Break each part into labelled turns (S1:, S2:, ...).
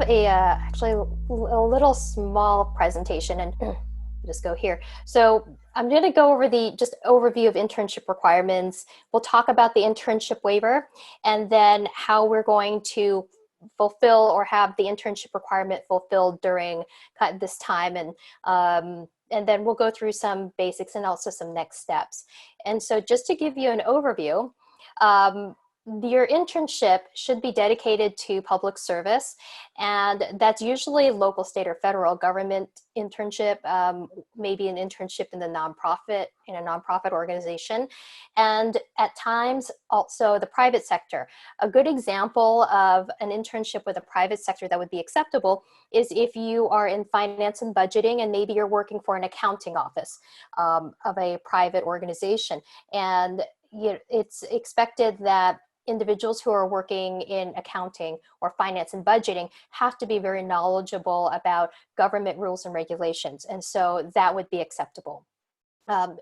S1: have actually a little small presentation, and just go here. So I'm going to go over the just overview of internship requirements. We'll talk about the internship waiver and then how we're going to fulfill or have the internship requirement fulfilled during this time. And then we'll go through some basics and also some next steps. And so just to give you an overview, your internship should be dedicated to public service, and that's usually local, state, or federal government internship, maybe an internship in a nonprofit organization, and at times also the private sector. A good example of an internship with a private sector that would be acceptable is if you are in finance and budgeting and maybe you're working for an accounting office of a private organization, and it's expected that individuals who are working in accounting or finance and budgeting have to be very knowledgeable about government rules and regulations. And so that would be acceptable.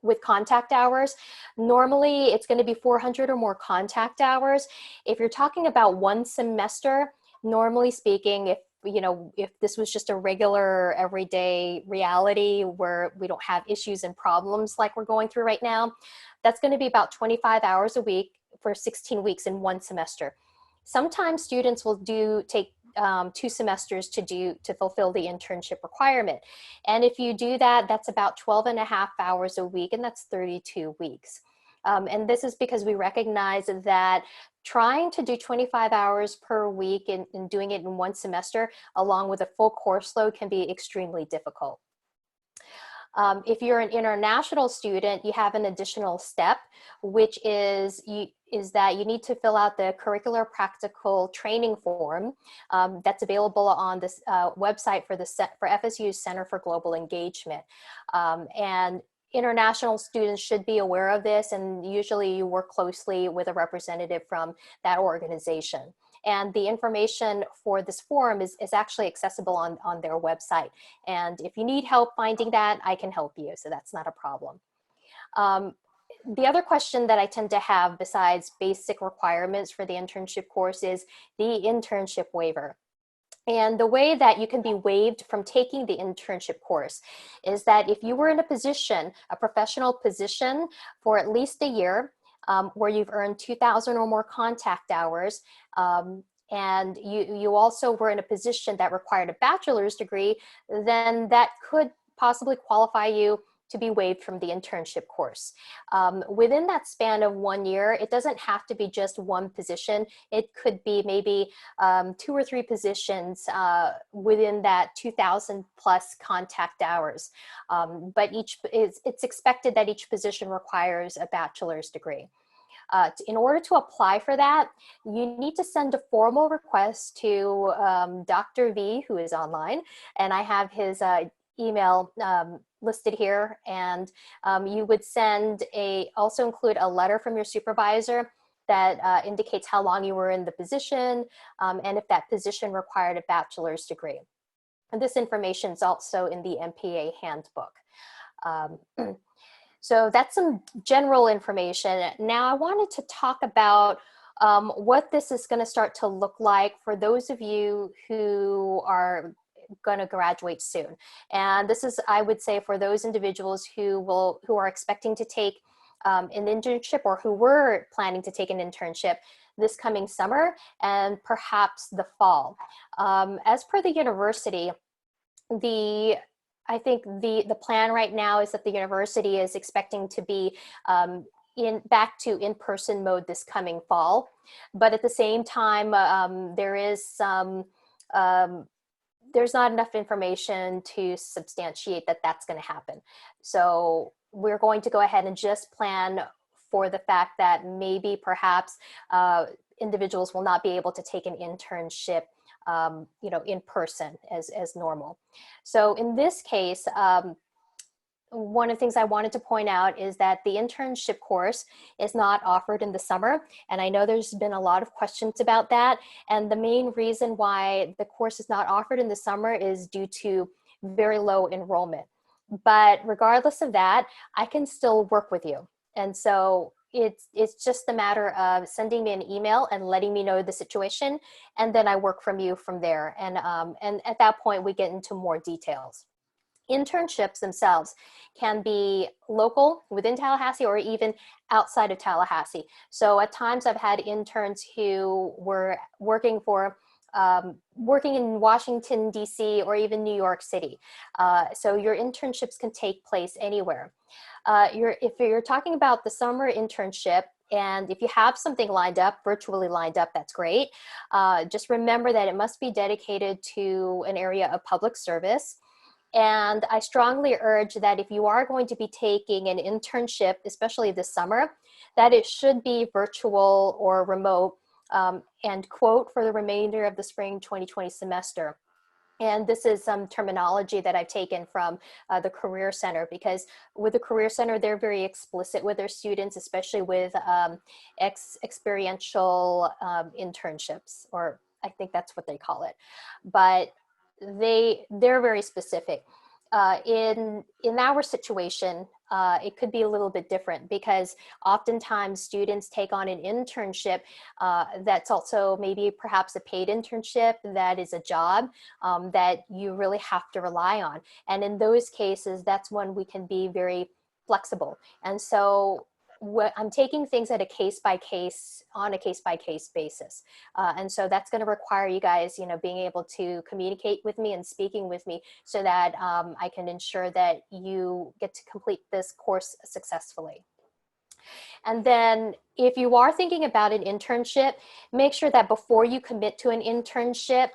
S1: With contact hours, normally it's going to be 400 or more contact hours. If you're talking about one semester, normally speaking, if this was just a regular everyday reality where we don't have issues and problems like we're going through right now, that's going to be about 25 hours a week for 16 weeks in one semester. Sometimes students will take 2 semesters to fulfill the internship requirement. And if you do that, that's about 12 and a half hours a week, and that's 32 weeks. And this is because we recognize that trying to do 25 hours per week and doing it in one semester, along with a full course load, can be extremely difficult. If you're an international student, you have an additional step, which is that you need to fill out the curricular practical training form that's available on this website for FSU's Center for Global Engagement. And international students should be aware of this, and usually you work closely with a representative from that organization. And the information for this form is actually accessible on their website. And if you need help finding that, I can help you, so that's not a problem. The other question that I tend to have besides basic requirements for the internship course is the internship waiver. And the way that you can be waived from taking the internship course is that if you were in a professional position for at least a year, where you've earned 2,000 or more contact hours, and you also were in a position that required a bachelor's degree, then that could possibly qualify you to be waived from the internship course. Within that span of 1 year, it doesn't have to be just one position. It could be maybe 2 or 3 positions within that 2,000 plus contact hours. But it's expected that each position requires a bachelor's degree. In order to apply for that, you need to send a formal request to Dr. V, who is online, and I have his email listed here, and you would also include a letter from your supervisor that indicates how long you were in the position and if that position required a bachelor's degree. And this information is also in the MPA handbook. So that's some general information. Now I wanted to talk about what this is going to start to look like for those of you who are going to graduate soon. And this is, I would say, for those individuals who are expecting to take an internship or who were planning to take an internship this coming summer and perhaps the fall. As per the university, I think the plan right now is that the university is expecting to be back to in-person mode this coming fall. But at the same time, there's not enough information to substantiate that that's going to happen. So we're going to go ahead and just plan for the fact that maybe perhaps individuals will not be able to take an internship in person as normal. So in this case, one of the things I wanted to point out is that the internship course is not offered in the summer. And I know there's been a lot of questions about that. And the main reason why the course is not offered in the summer is due to very low enrollment. But regardless of that, I can still work with you. And so it's just a matter of sending me an email and letting me know the situation, and then I work from you from there. And at that point, we get into more details. Internships themselves can be local within Tallahassee or even outside of Tallahassee. So at times I've had interns who were working in Washington, D.C., or even New York City. So your internships can take place anywhere. If you're talking about the summer internship, and if you have something lined up, virtually lined up, that's great. Just remember that it must be dedicated to an area of public service. And I strongly urge that if you are going to be taking an internship, especially this summer, that it should be virtual or remote, and quote, for the remainder of the spring 2020 semester. And this is some terminology that I've taken from the Career Center, because with the Career Center, they're very explicit with their students, especially with experiential internships, or I think that's what they call it. But they're very specific. In our situation, it could be a little bit different, because oftentimes students take on an internship that's also maybe perhaps a paid internship that is a job that you really have to rely on. And in those cases, that's when we can be very flexible. And so I'm taking things at on a case by case basis. And so that's going to require you guys, being able to communicate with me and speaking with me, so that I can ensure that you get to complete this course successfully. And then if you are thinking about an internship, make sure that before you commit to an internship,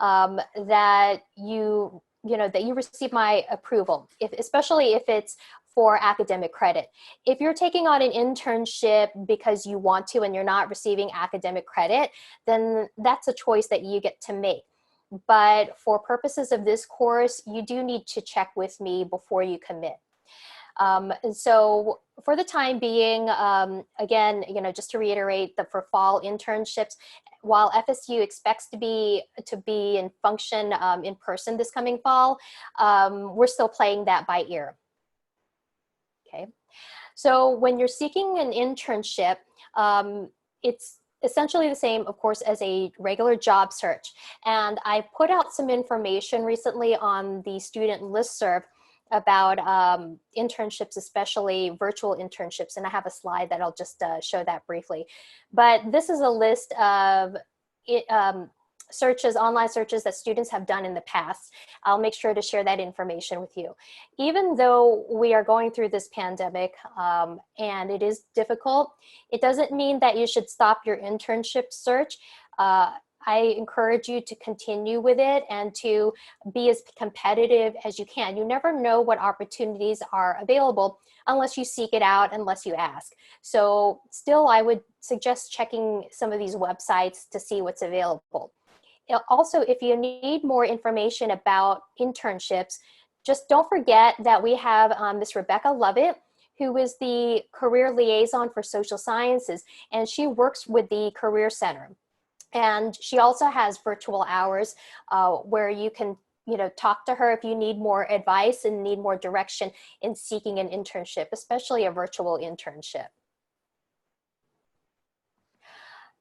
S1: that you receive my approval, especially if it's for academic credit. If you're taking on an internship because you want to and you're not receiving academic credit, then that's a choice that you get to make. But for purposes of this course, you do need to check with me before you commit. And so for the time being, again, just to reiterate, that for fall internships, while FSU expects to be in function in person this coming fall, we're still playing that by ear. Okay, so when you're seeking an internship, it's essentially the same, of course, as a regular job search. And I put out some information recently on the student listserv about internships, especially virtual internships. And I have a slide that I'll just show that briefly. But this is a list of online searches that students have done in the past. I'll make sure to share that information with you. Even though we are going through this pandemic and it is difficult, it doesn't mean that you should stop your internship search. I encourage you to continue with it and to be as competitive as you can. You never know what opportunities are available unless you seek it out, unless you ask. So still, I would suggest checking some of these websites to see what's available. Also, if you need more information about internships, just don't forget that we have Miss Rebecca Lovett, who is the career liaison for social sciences, and she works with the Career Center. And she also has virtual hours where you can talk to her if you need more advice and need more direction in seeking an internship, especially a virtual internship.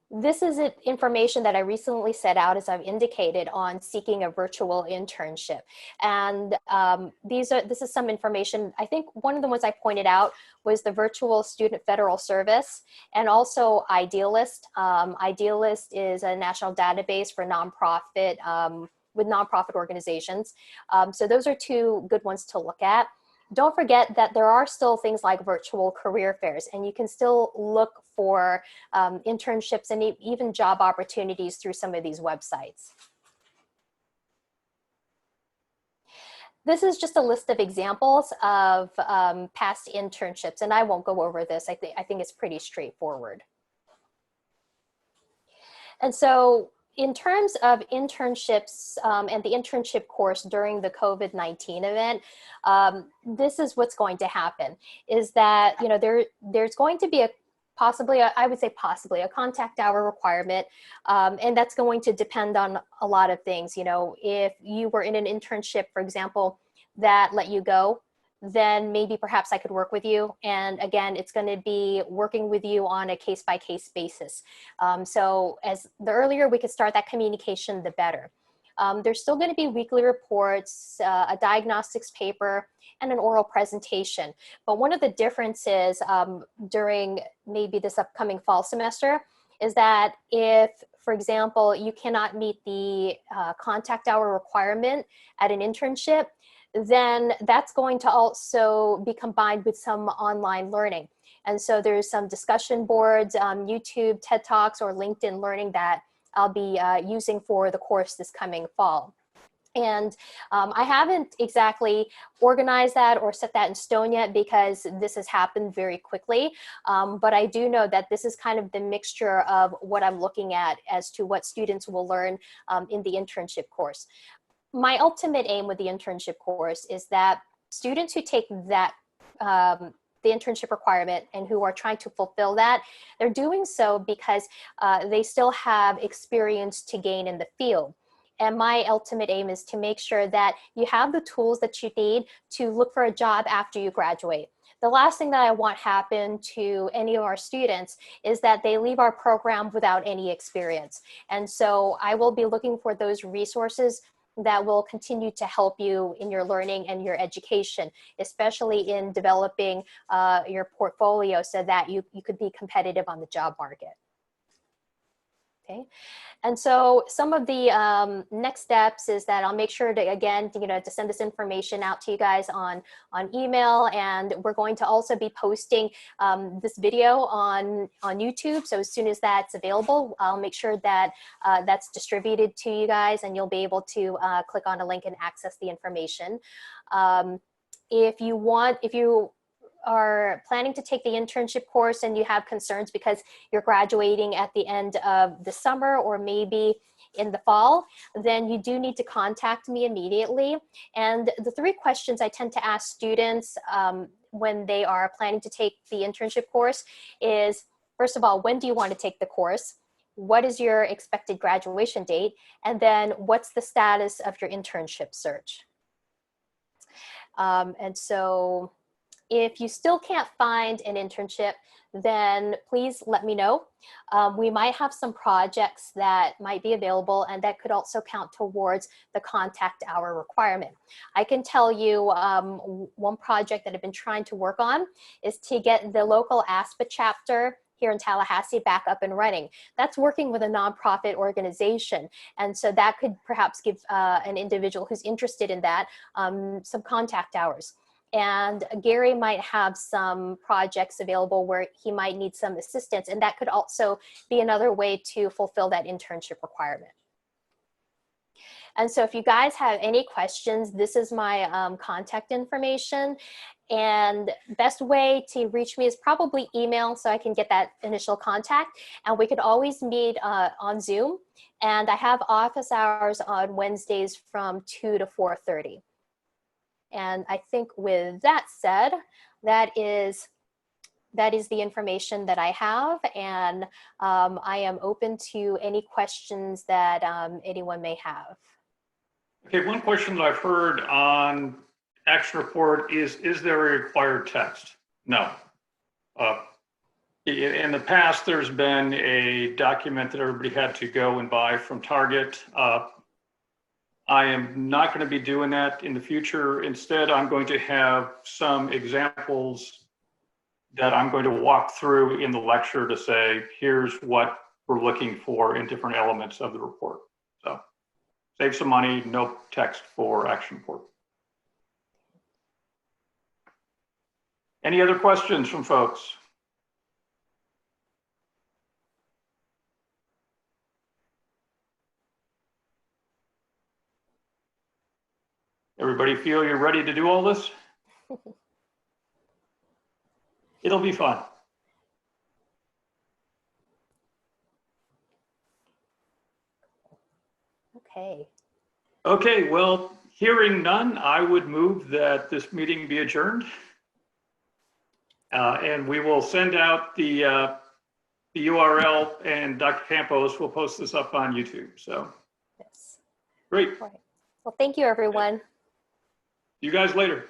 S1: This is information that I recently set out, as I've indicated, on seeking a virtual internship. And this is some information. I think one of the ones I pointed out was the Virtual Student Federal Service, and also Idealist. Idealist is a national database for nonprofit, with nonprofit organizations. So those are two good ones to look at. Don't forget that there are still things like virtual career fairs, and you can still look for internships and even job opportunities through some of these websites. This is just a list of examples of past internships, and I won't go over this. I think it's pretty straightforward. And so in terms of internships and the internship course during the COVID-19 event, this is what's going to happen, is that there's going to be I would say possibly a contact hour requirement, and that's going to depend on a lot of things. If you were in an internship, for example, that let you go, then maybe perhaps I could work with you. And again, it's going to be working with you on a case-by-case basis. So as the earlier we could start that communication, the better. There's still going to be weekly reports, a diagnostics paper, and an oral presentation. But one of the differences during maybe this upcoming fall semester is that if, for example, you cannot meet the contact hour requirement at an internship, then that's going to also be combined with some online learning. And so there's some discussion boards, YouTube, TED Talks, or LinkedIn Learning that I'll be using for the course this coming fall. And I haven't exactly organized that or set that in stone yet because this has happened very quickly. But I do know that this is kind of the mixture of what I'm looking at as to what students will learn in the internship course. My ultimate aim with the internship course is that students who take that the internship requirement and who are trying to fulfill that, they're doing so because they still have experience to gain in the field. And my ultimate aim is to make sure that you have the tools that you need to look for a job after you graduate. The last thing that I want happen to any of our students is that they leave our program without any experience. And so I will be looking for those resources that will continue to help you in your learning and your education, especially in developing your portfolio so that you could be competitive on the job market. Okay. And so some of the next steps is that I'll make sure to, again, to send this information out to you guys on email, and we're going to also be posting this video on YouTube. So as soon as that's available, I'll make sure that that's distributed to you guys, and you'll be able to click on a link and access the information. If you are planning to take the internship course and you have concerns because you're graduating at the end of the summer or maybe in the fall, then you do need to contact me immediately. And the 3 questions I tend to ask students when they are planning to take the internship course is, first of all, when do you want to take the course? What is your expected graduation date? And then what's the status of your internship search? And so if you still can't find an internship, then please let me know. We might have some projects that might be available, and that could also count towards the contact hour requirement. I can tell you one project that I've been trying to work on is to get the local ASPA chapter here in Tallahassee back up and running. That's working with a nonprofit organization. And so that could perhaps give an individual who's interested in that some contact hours. And Gary might have some projects available where he might need some assistance, and that could also be another way to fulfill that internship requirement. And so if you guys have any questions, this is my contact information. And best way to reach me is probably email, so I can get that initial contact. And we could always meet on Zoom. And I have office hours on Wednesdays from 2 to 4:30. And I think with that said, that is the information that I have, and I am open to any questions that anyone may have.
S2: Okay, one question that I've heard on action report is there a required text? No. In the past, there's been a document that everybody had to go and buy from Target. I am not going to be doing that in the future. Instead, I'm going to have some examples that I'm going to walk through in the lecture to say, here's what we're looking for in different elements of the report. So save some money, no text for action report. Any other questions from folks? Everybody feel you're ready to do all this? It'll be fun.
S1: Okay.
S2: Okay, well, hearing none, I would move that this meeting be adjourned. And we will send out the URL, and Dr. Campos will post this up on YouTube. So,
S1: yes.
S2: Great.
S1: All right. Well, thank you, everyone.
S2: See you guys later.